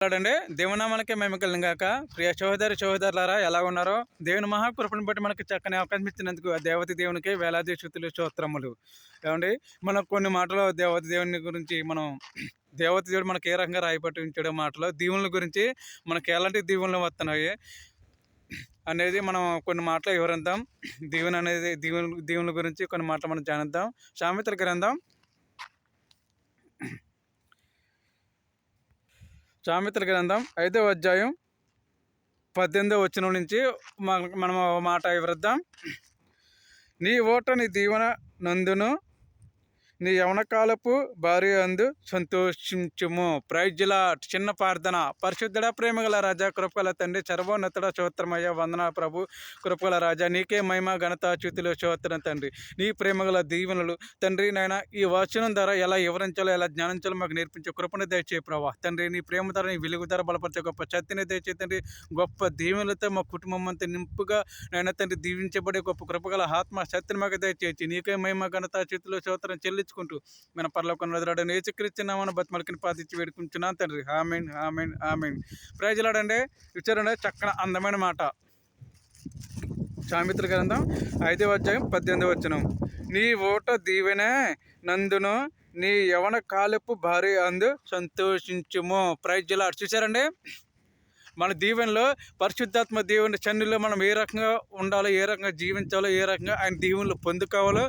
అండి దేవునామానికి మేము కలిగాక ప్రియ సహోదరులారా ఎలా ఉన్నారో దేవుని మహాకృపను బట్టి మనకి చక్కని అవకాశం ఇచ్చినందుకు దేవత దేవునికి వేలాది స్తుతులు స్తోత్రములు. ఏమండి మనం కొన్ని మాటలు దేవత దేవుని గురించి దేవత దేవుడు మనకి ఏ రకంగా రాయబట్టి ఉంచాడో మాటలు దీవుల గురించి మనకి ఎలాంటి దీవులు వస్తున్నాయి అనేది మనం కొన్ని మాటలు వివరిద్దాం. దీవుల గురించి కొన్ని మాటలు మనం జానిద్దాం. సామెతల గ్రంథం 5వ అధ్యాయం 18వ వచనం నుంచి మనం మాట వివరిద్దాం. నీ ఓట నీ దీవెన నందును నీ యవనకాలపు భార్య అందు సంతోషించుము. Praise lord. చిన్న ప్రార్థన. పరిశుద్ధుడ ప్రేమగల రాజా, కృపగల తండ్రి, సర్వోన్నతుడ, స్తోత్రమయ్య, వందన ప్రభు, కృపగల రాజా, నీకే మహిమ ఘనత చ్యుతులు స్తోత్రం తండ్రి. నీ ప్రేమగల దీవెనలు తండ్రి నాయన ఈ వచనం ద్వారా ఎలా వివరించాలో ఎలా జ్ఞానించాలో మాకు నేర్పించే కృపను దయచే ప్రభా తండ్రి. నీ ప్రేమ ధర నీ వెలుగు ధర బలపరిచే గొప్ప శక్తిని దయచే తండ్రి. గొప్ప దీవెనలతో మా కుటుంబం అంతా నింపుగా నాయన తండ్రి దీవించబడే గొప్ప కృపగల ఆత్మ శక్తిని మాకు దయచేసి నీకే మహిమ ఘనత చ్యుతులు స్తోత్రం చెల్లించుకుంటూ మన పరలోకం వదలడని యేసుక్రీస్తునామమున బతిమలకిని ప్రార్థించి వేడుకుంటున్నాను తండ్రి. ఆమేన్ ఆమేన్ ఆమేన్. ప్రైజ్ లార్డ్ అండి. విచారండి చక్కని అందమైన మాట. సామెతల గ్రంథం 5వ అధ్యాయం 18వ వచనం. నీ ఓట దీవెనే నందును నీ యవన కాలపు భార్య అందు సంతోషించుము. Praise lord. చూసారండి మన దీవెనలో పరిశుద్ధాత్మ దేవుని సన్నిధిలో మనం ఏ రకంగా ఉండాలో, ఏ రకంగా జీవించాలో, ఏ రకంగా ఆయన దీవెనలు పొందుకోవాలో,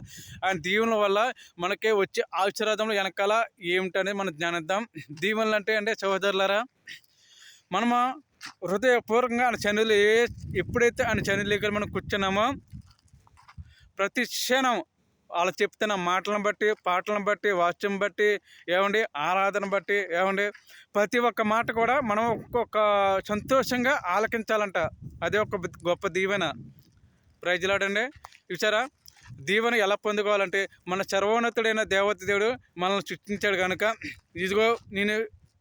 ఆయన దీవెనల వల్ల మనకే వచ్చే ఆశీర్వాదంలో వెనకాల ఏమిటనేది మనం జ్ఞానిద్దాం. దీవెనలు అంటే సహోదరులారా, మనము హృదయపూర్వకంగా ఆయన సన్నిధిలో ఎప్పుడైతే ఆయన సన్నిధిలో మనం కూర్చున్నామో ప్రతి క్షణం వాళ్ళు చెప్తున్న మాటలను బట్టి, పాటలను బట్టి, వాక్యం బట్టి, ఏమండి ఆరాధన బట్టి, ఏమండి ప్రతి ఒక్క మాట కూడా మనం ఒక్కొక్క సంతోషంగా ఆలకించాలంట. అదే ఒక గొప్ప దీవెన. ప్రైజ్ లార్డ్ అండి. చూసారా దీవెన ఎలా పొందుకోవాలంటే మన సర్వోన్నతుడైన దేవత దేవుడు మనల్ని సృష్టించాడు కనుక ఇదిగో నేను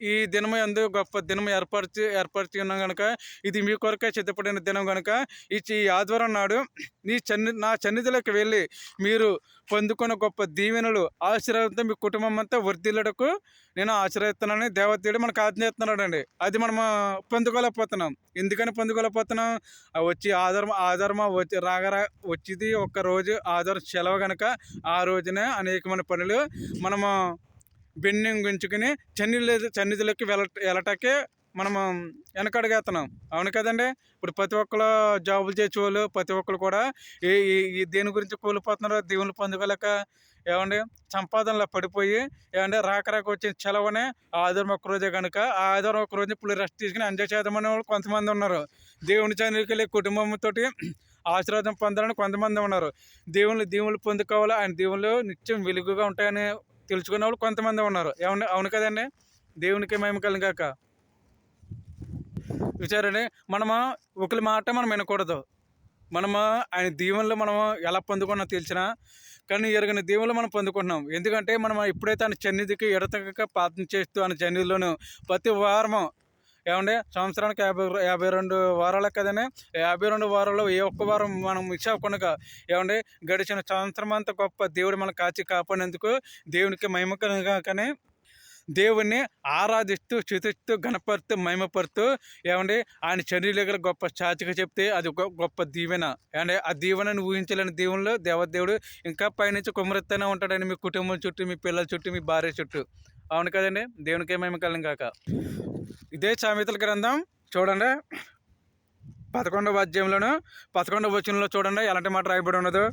ఈ దినము ఎందు గొప్ప దినం ఏర్పరిచి ఉన్నాం కనుక ఇది మీ కొరకే సిద్ధపడిన దినం కనుక ఈ ఆదివారం నాడు నా సన్నిధిలోకి వెళ్ళి మీరు పొందుకున్న గొప్ప దీవెనలు ఆశీర్వాదంతో మీ కుటుంబం అంతా వర్ధిల్లడకు నేను ఆశీర్వదిస్తున్నానని దేవతడు మనకు ఆజ్ఞయిస్తున్నాడు అండి. అది మనం పొందుకోలేకపోతున్నాం. ఎందుకని పొందుకోలేకపోతున్నాం? వచ్చి ఆధారం వచ్చింది ఒక్క రోజు ఆధారం సెలవు కనుక ఆ రోజునే అనేకమైన పనులు మనము బెన్నింగుంచుకుని సన్నిధిలోకి వెళ్ళటాకే మనము వెనకడుగేస్తున్నాం. అవును కదండి. ఇప్పుడు ప్రతి ఒక్కరు జాబులు చేసేవాళ్ళు ప్రతి ఒక్కరు కూడా ఈ దేని గురించి కూలిపోతున్నారు? దీవులు పొందుకోలేక ఏమండి సంపాదనలో పడిపోయి ఏమంటే రాక వచ్చిన సెలవునే ఆధారం ఒక్క రోజే కనుక ఆ ఆధారం ఒక్క రోజు ఇప్పుడు రెస్ట్ తీసుకుని ఎంజాయ్ చేద్దామనే వాళ్ళు కొంతమంది ఉన్నారు. దేవుని సన్నిధికి వెళ్ళి కుటుంబంతో ఆశీర్వాదం పొందాలని కొంతమంది ఉన్నారు. దీవులు పొందుకోవాలి, ఆయన దీవులు నిత్యం వెలుగుగా ఉంటాయని తెలుసుకునే వాళ్ళు కొంతమంది ఉన్నారు. అవును కదండి. దేవునికి మహిమ కలుగాక. విచారండి మనము ఒకరి మాట మనం వినకూడదు. మనము ఆయన దీవెనలు మనము ఎలా పొందుకున్నా తెలిసినా కానీ ఎరగని దీవెనలు మనం పొందుకుంటున్నాం. ఎందుకంటే మనం ఎప్పుడైతే ఆయన సన్నిధికి ఎడతెగక ప్రార్థన చేస్తూ ఆయన సన్నిధిలోను ప్రతి వారము ఏమంటే సంవత్సరానికి 52 వారాలే కదండి. 52 వారాల్లో ఏ ఒక్క వారం మనం మిస్ అవ్వకుండా ఏమంటే గడిచిన సంవత్సరం అంతా గొప్ప దేవుడు మనం కాచి కాపాడేందుకు దేవునికి మహిమ కలుగాకనే దేవుణ్ణి ఆరాధిస్తూ స్తుతిస్తూ గణపరుతూ మహిమపరుతూ ఏమండి ఆయన శరీర గొప్ప చాచిగా చెప్తే అది గొప్ప దీవెన. ఏమంటే ఆ దీవెనని ఊహించలేని దీవెనలో దేవదేవుడు ఇంకా పైనుంచి కుమరెత్తనే ఉంటాడని మీ కుటుంబం చుట్టూ, మీ పిల్లల చుట్టూ, మీ భార్య చుట్టూ. అవును కదండి. దేవునికి మహిమ కలుగాక. ఇదే సామెతల గ్రంథం చూడండి 11వ అధ్యాయంలోను 11వ వచనంలో చూడండి ఎలాంటి మాట రాయబడి ఉన్నదో.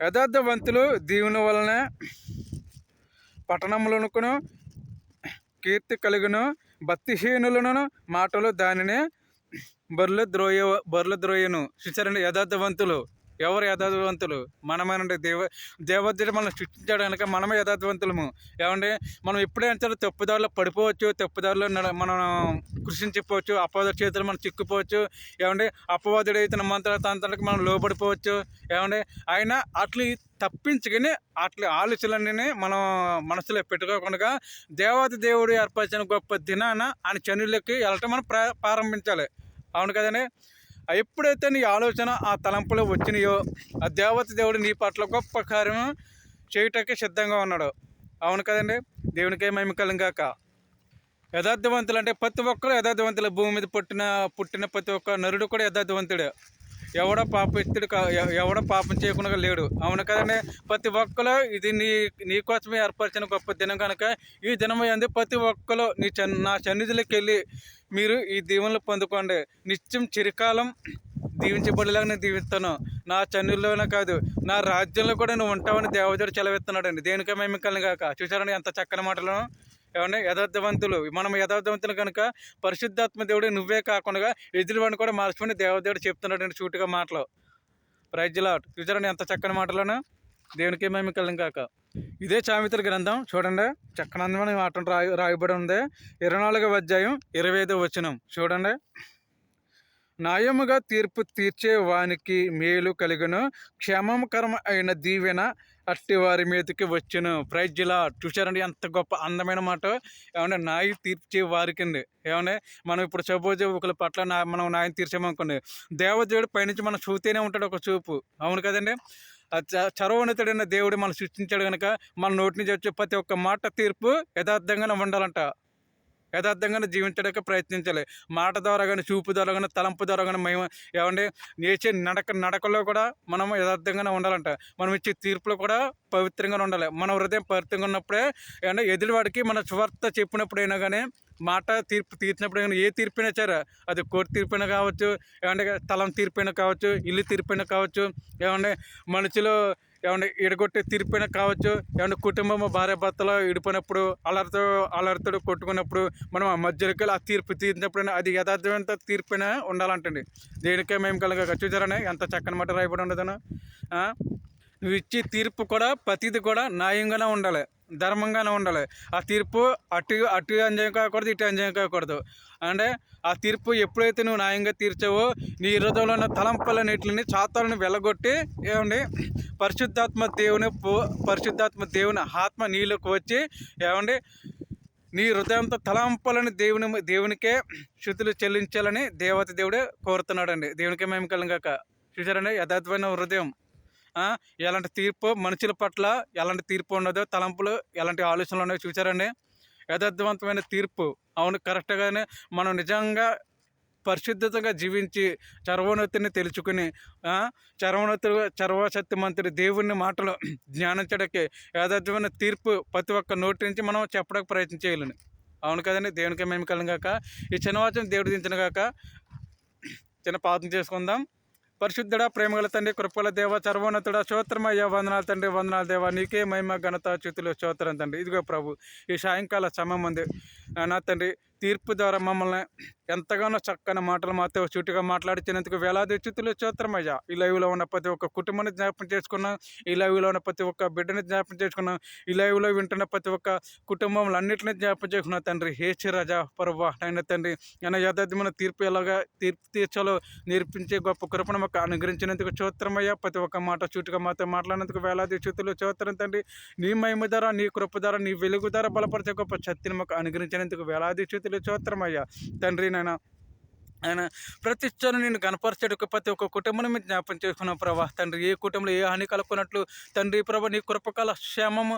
యథార్థవంతులు దీవెన వలన పట్టణములకును కీర్తి కలుగును, భక్తిహీనులను మాటలు దానిని బర్రెలు ద్రోయను. చూసారండి యథార్థవంతులు ఎవరు? యథార్థవంతులు మనమేనండి. దేవదేవుడు మనం సృష్టించాడు కనుక మనమే యథార్థవంతులము. ఏమంటే మనం ఎప్పుడైనా సరే తప్పుదారిలో పడిపోవచ్చు, తప్పుదారిలో మనం కృషించిపోవచ్చు, అపవాది చేతులు మనం చిక్కుపోవచ్చు. ఏమంటే అపవాదుడు అయితే మంత్రానికి మనం లోపడిపోవచ్చు. ఏమంటే ఆయన అట్లా తప్పించుకొని అట్లా ఆలోచనలన్నీ మనం మనసులో పెట్టుకోకుండా దేవుడు ఏర్పరిచిన గొప్ప దినాన ఆయన సన్నిధిలోకి వెళ్ళటం మనం ప్రారంభించాలి. అవును కదండి. ఎప్పుడైతే నీ ఆలోచన ఆ తలంపులు వచ్చినాయో ఆ దేవుడు నీ పట్ల గొప్ప కార్యం చేయటానికి సిద్ధంగా ఉన్నాడు. అవును కదండి. దేవునికే మహిమ కలుగాక. యథార్థవంతులు అంటే ప్రతి ఒక్కరు యథార్థవంతులు. భూమి మీద పుట్టిన ప్రతి ఒక్క నరుడు కూడా యథార్థవంతుడే. ఎవడ పాపిస్తుడు ఎవడ పాపం చేయకుండా లేడు. అవును కదండి. ప్రతి ఒక్కరు ఇది నీకోసమే ఏర్పరిచిన గొప్ప దినం కనుక ఈ దినం అంది ప్రతి ఒక్కరు నా సన్నిధిలోకి వెళ్ళి మీరు ఈ దీవెనలు పొందుకోండి. నిత్యం చిరకాలం దీవించబడేలాగా నేను దీవిస్తాను. నా సన్నిధిలోనే కాదు, నా రాజ్యంలో కూడా నువ్వు ఉంటావని దేవదేవుడు సెలవిస్తున్నాడండి. దేనికే మేము కలిగాక. చూసారండి ఎంత చక్కని మాటలను. ఏమంటే యథార్థవంతులు, మనం యథార్థవంతులు కనుక పరిశుద్ధాత్మ దేవుడు నువ్వే కాకుండా ఎదురువాడిని కూడా మార్చుకొని దేవదేవుడు చెప్తున్నాడండి సూటిగా మాటలు. Praise the lord. చూసారండి ఎంత చక్కని మాటలను. దేవునికి మేము కలిగిన కాక. ఇదే సామెతల గ్రంథం చూడండి, చక్కనందమైన మాట రాయబడి ఉంది. 24వ అధ్యాయం 25వ వచనం చూడండి. న్యాయముగా తీర్పు తీర్చే వానికి మేలు కలుగును, క్షేమకరం అయిన దీవెన అట్టి వారి మీదకి వచ్చును. Praise the lord. చూసారండి ఎంత గొప్ప అందమైన మాట. ఏమంటే న్యాయం తీర్చే వారికి అండి. ఏమంటే మనం ఇప్పుడు సపోజ్ ఒకరి పట్ల మనం న్యాయం తీర్చామనుకోండి, దేవదేవుడు పైనుంచి మనం చూస్తూనే ఉంటాడు ఒక చూపు. అవును కదండి. చరవోన్నతుడైన దేవుడు మనం సృష్టించాడు కనుక మన నోటి నుంచి వచ్చే ప్రతి ఒక్క మాట తీర్పు యథార్థంగానే ఉండాలంట. యథార్థంగానే జీవించడానికి ప్రయత్నించాలి. మాట ద్వారా కానీ, చూపు ద్వారా కానీ, తలంపు ద్వారా కానీ మేము ఏమంటే నేచే నడకలో కూడా మనం యథార్థంగానే ఉండాలంట. మనం ఇచ్చే తీర్పులో కూడా పవిత్రంగా ఉండాలి. మన హృదయం పవిత్రంగా ఉన్నప్పుడే ఏమంటే ఎదుటివాడికి మన స్వార్థ చెప్పినప్పుడైనా కానీ, మాట తీర్చినప్పుడు కానీ, ఏ తీర్పైనా సరే అది కోర్టు తీర్పైనా కావచ్చు, ఏమంటే తలం తీర్పైనా కావచ్చు, ఇల్లు తీర్పైనా కావచ్చు, ఏమంటే మనుషులు ఏమంటే ఎడగొట్టే తీర్పైనా కావచ్చు, ఏమంటే కుటుంబం భార్య భర్తలో ఇడిపోయినప్పుడు అలర్తడు కొట్టుకున్నప్పుడు మనం ఆ మధ్యలోకి ఆ తీర్పు తీర్చినప్పుడైనా అది యథార్థమైన తీర్పైనా ఉండాలంటండి. దేనికే మేము కలగ. చూసారని ఎంత చక్కని మాట రాయబడి ఉండదను. నువ్వు ఇచ్చే తీర్పు కూడా ప్రతిది కూడా న్యాయంగానే ఉండాలి, ధర్మంగానే ఉండాలి. ఆ తీర్పు అటు అంజయం కాకూడదు, ఇటు అంజయం కాకూడదు. అంటే ఆ తీర్పు ఎప్పుడైతే నువ్వు న్యాయంగా తీర్చావో నీ హృదయంలో ఉన్న తలంపులన్నిటిని చాతాలను వెళ్ళగొట్టి ఏమండి పరిశుద్ధాత్మ దేవుని ఆత్మ నీలోకి వచ్చి ఏమండి నీ హృదయంతో తలంపులని దేవునికే శృతులు చెల్లించాలని దేవుడే కోరుతున్నాడండి. దేవునికే మేము కలిగాక. చూసారండి యథార్థమైన హృదయం. ఎలాంటి తీర్పు మనుషుల పట్ల ఎలాంటి తీర్పు ఉండదో, తలంపులు ఎలాంటి ఆలోచనలు ఉన్నాయో చూసారండి. యథార్థవంతమైన తీర్పు. అవును కరెక్ట్గానే మనం నిజంగా పరిశుద్ధతగా జీవించి సర్వోన్నతిని తెలుసుకుని సర్వశక్తిమంతుడి దేవుని మాటలు ధ్యానించడానికి యథార్థమైన తీర్పు ప్రతి ఒక్క నోటి నుంచి మనం చెప్పడానికి ప్రయత్నం చేయాలని. అవును కదండి. దేవునికి మేము కలిగాక. ఈ చిన్నవాచం దేవుడు దించినగాక. చిన్న ప్రార్థన చేసుకుందాం. పరిశుద్ధుడా, ప్రేమగల తండ్రి, కృపల దేవ, సర్వోన్నతుడా, స్తోత్రమయ్యా, వందనాలు తండ్రి, వందనాలు దేవా, నీకే మహిమ ఘనత స్తుతులు స్తోత్రం తండ్రి. ఇదిగో ప్రభు ఈ సాయంకాల సమయం ఉంది నా తండ్రి, తీర్పు ద్వారా మమ్మల్ని ఎంతగానో చక్కని మాటలు మాతో చుట్టుగా మాట్లాడించినందుకు వేలాది స్తుతులు స్తోత్రమయ్యా. ఈ లైవ్లో ఉన్న ప్రతి ఒక్క కుటుంబాన్ని జ్ఞాపకం చేసుకున్నాం, ఈ లైవ్లో ఉన్న ప్రతి ఒక్క బిడ్డని జ్ఞాపకం చేసుకున్నాం, ఈ లైవ్లో వింటున్న ప్రతి ఒక్క కుటుంబంలో అన్నింటినీ జ్ఞాపకం చేసుకున్నాం తండ్రి. హేచి రాజా పర్వ అయిన తండ్రి, ఆయన యథార్థమైన తీర్పు ఎలాగా తీర్చాలో నేర్పించే గొప్ప కృపను మాకు అనుగ్రహించినందుకు స్తోత్రమయ్యా. ప్రతి ఒక్క మాట చుట్టుగా మాతో మాట్లాడినందుకు వేలాది స్తుతులు స్తోత్రం తండ్రి. నీ మహిమ ద్వారా, నీ కృప ద్వారా, నీ వెలుగు ద్వారా బలపరిచే గొప్ప శక్తిని మాకు అనుగ్రహించినందుకు వేలాది స్తుతులు స్తోత్రమయ్యా తండ్రి. ఆయన ప్రతి క్షణం నేను కనపరిచాడు. ప్రతి ఒక్క కుటుంబాన్ని మీరు జ్ఞాపం చేసుకున్నాం ప్రభా తండ్రి. ఏ కుటుంబంలో ఏ హాని కలుపుకున్నట్లు తండ్రి ప్రభా నీ కృపకాల క్షేమము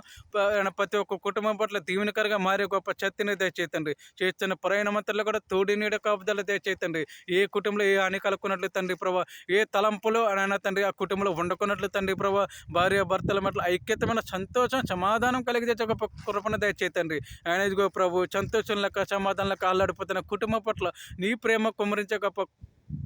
ప్రతి ఒక్క కుటుంబం పట్ల దీవెనకరంగా మారే గొప్ప శక్తిని దయచేతండి. చేస్తున్న ప్రయాణమంతలో కూడా తోడి నీడ కాపుదల దయచేతండి. ఏ కుటుంబంలో ఏ హాని కలుపుకున్నట్లు తండ్రి ప్రభా, ఏ తలంపులు అయినా తండ్రి ఆ కుటుంబంలో వండుకున్నట్లు తండ్రి ప్రభా, భార్య భర్తల మట్ల ఐక్యతమైన సంతోషం సమాధానం కలిగితే గొప్ప కృపను దయచేతండి. ఆయన ఇదిగో ప్రభు సంతోషం లెక్క సమాధానం లెక్క ఆల్లాడిపోతున్న కుటుంబం పట్ల నీ ప్రేమ కుమ్మరించే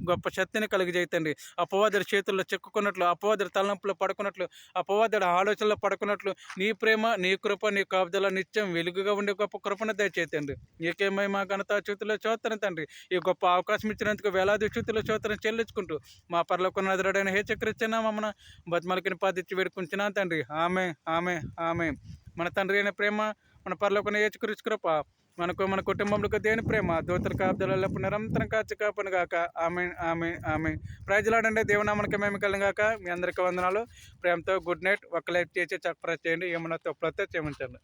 గొప్ప శక్తిని కలిగజేతండి. అపవాదుడి చేతుల్లో చిక్కుకున్నట్లు, అపవాదుడి తలనొప్పులు పడుకున్నట్లు, అపవాదుడి ఆలోచనలో పడుకున్నట్లు నీ ప్రేమ, నీ కృప, నీ కాపుదల నిత్యం వెలుగుగా ఉండే గొప్ప కృపను దయచేతండి. నీకేమై మా ఘనత స్తుతులు స్తోత్రం తండ్రి. ఈ గొప్ప అవకాశం ఇచ్చినందుకు వేలాది స్తుతులు స్తోత్రం చెల్లించుకుంటూ మా పరలోకం నజరేయుడైన హేచక్రీస్తున్నా మమ్మల్ని బతిమలకిని పాదించి వేడుకుంటున్నా తండ్రి. ఆమె ఆమె ఆమె. మన తండ్రి అయిన ప్రేమ, మన పరలోకం హేచక్రీస్తు కృప, మనకు మన కుటుంబంలో దేవుని ప్రేమ దూతల కాపుదలపు నిరంతరం కాచి కాపను గాక. ఆమె ఆమె ఆమె. ప్రైజ్లాడండి. దేవునామనికి మేము కలిగాక. మీ అందరికీ వందనాలు. ప్రేమతో గుడ్ నైట్. ఒక లైక్ చేసి చక్కర చేయండి. ఏమన్నా తప్పులతో క్షమించండి.